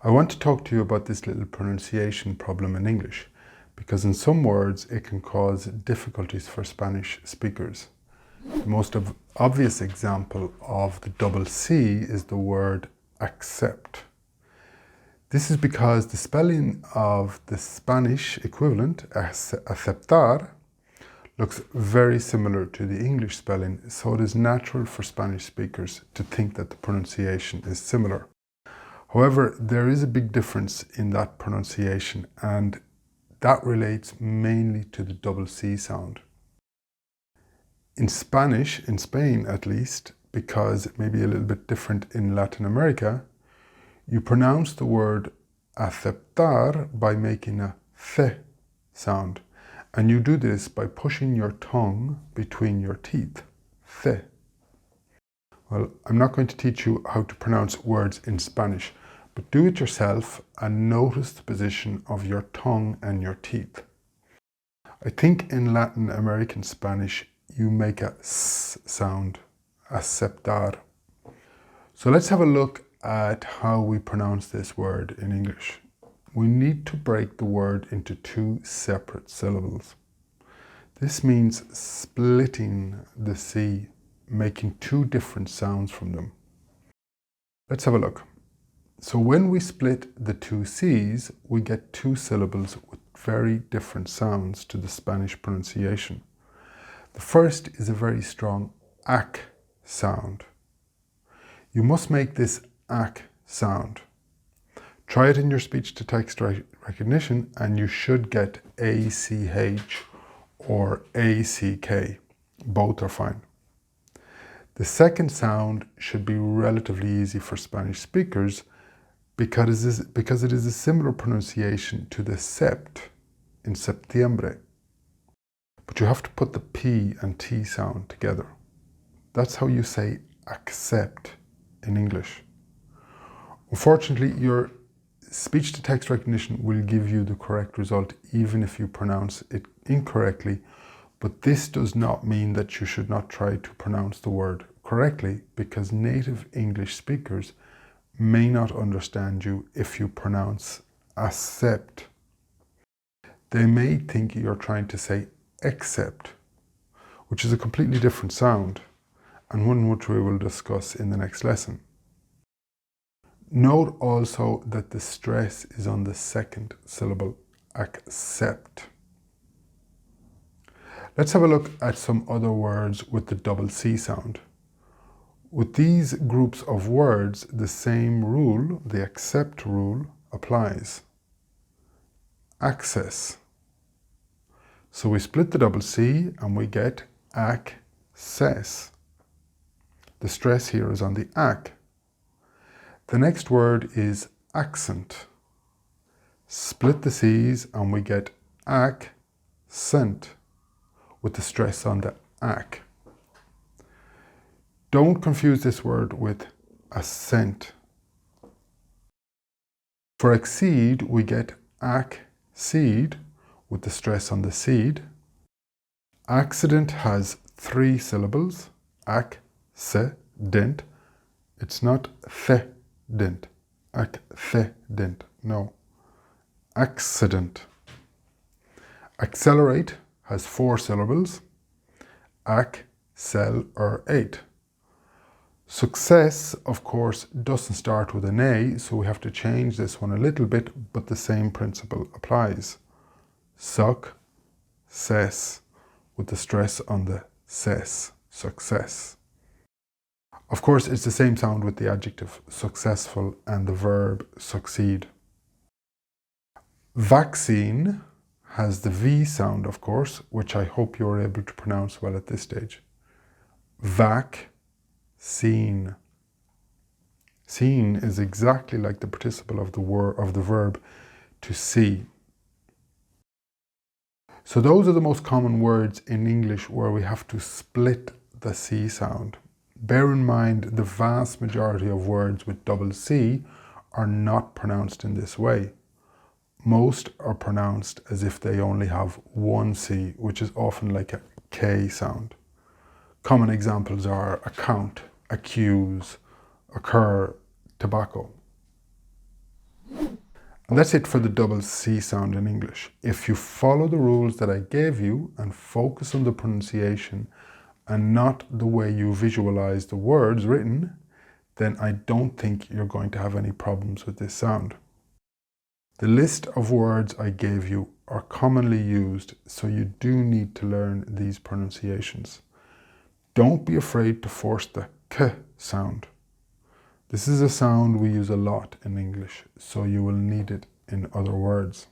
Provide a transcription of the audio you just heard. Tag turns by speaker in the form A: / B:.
A: I want to talk to you about this little pronunciation problem in English, because in some words it can cause difficulties for Spanish speakers. The most obvious example of the double C is the word accept. This is because the spelling of the Spanish equivalent, aceptar, looks very similar to the English spelling, so it is natural for Spanish speakers to think that the pronunciation is similar. However, there is a big difference in that pronunciation, and that relates mainly to the double C sound. In Spanish, in Spain at least, because it may be a little bit different in Latin America, you pronounce the word aceptar by making a th sound. And you do this by pushing your tongue between your teeth. Th. Well, I'm not going to teach you how to pronounce words in Spanish, but do it yourself and notice the position of your tongue and your teeth. I think in Latin American Spanish, you make a s sound, aceptar. So let's have a look at how we pronounce this word in English. We need to break the word into two separate syllables. This means splitting the C, making two different sounds from them. Let's have a look. So when we split the two C's, we get two syllables with very different sounds to the Spanish pronunciation. The first is a very strong ac sound. You must make this ac sound. Try it in your speech-to-text recognition and you should get ACH or ACK. Both are fine. The second sound should be relatively easy for Spanish speakers because it is a similar pronunciation to the sept in septiembre. But you have to put the P and T sound together. That's how you say accept in English. Unfortunately, your speech-to-text recognition will give you the correct result even if you pronounce it incorrectly, but this does not mean that you should not try to pronounce the word correctly, because native English speakers may not understand you if you pronounce accept. They may think you're trying to say accept, which is a completely different sound, and one which we will discuss in the next lesson. Note also that the stress is on the second syllable, accept. Let's have a look at some other words with the double C sound. With these groups of words, the same rule, the accept rule, applies. Access. So we split the double C and we get access. The stress here is on the ac. The next word is accent. Split the C's and we get accent with the stress on the ac. Don't confuse this word with assent. For exceed, we get accede with the stress on the seed. Accident has three syllables, accident. It's not the-dent, accident, no. Accident. Accelerate has four syllables, accelerate. Success, of course, doesn't start with an A, so we have to change this one a little bit, but the same principle applies. Success, with the stress on the cess, success. Of course, it's the same sound with the adjective successful and the verb succeed. Vaccine has the V sound, of course, which I hope you're able to pronounce well at this stage. Vaccine. Seen is exactly like the participle of the verb to see. So those are the most common words in English where we have to split the C sound. Bear in mind the vast majority of words with double C are not pronounced in this way. Most are pronounced as if they only have one C, which is often like a K sound. Common examples are account, accuse, occur, tobacco. And that's it for the double C sound in English. If you follow the rules that I gave you and focus on the pronunciation and not the way you visualize the words written, then I don't think you're going to have any problems with this sound. The list of words I gave you are commonly used, so you do need to learn these pronunciations. Don't be afraid to force the k sound. This is a sound we use a lot in English, so you will need it in other words.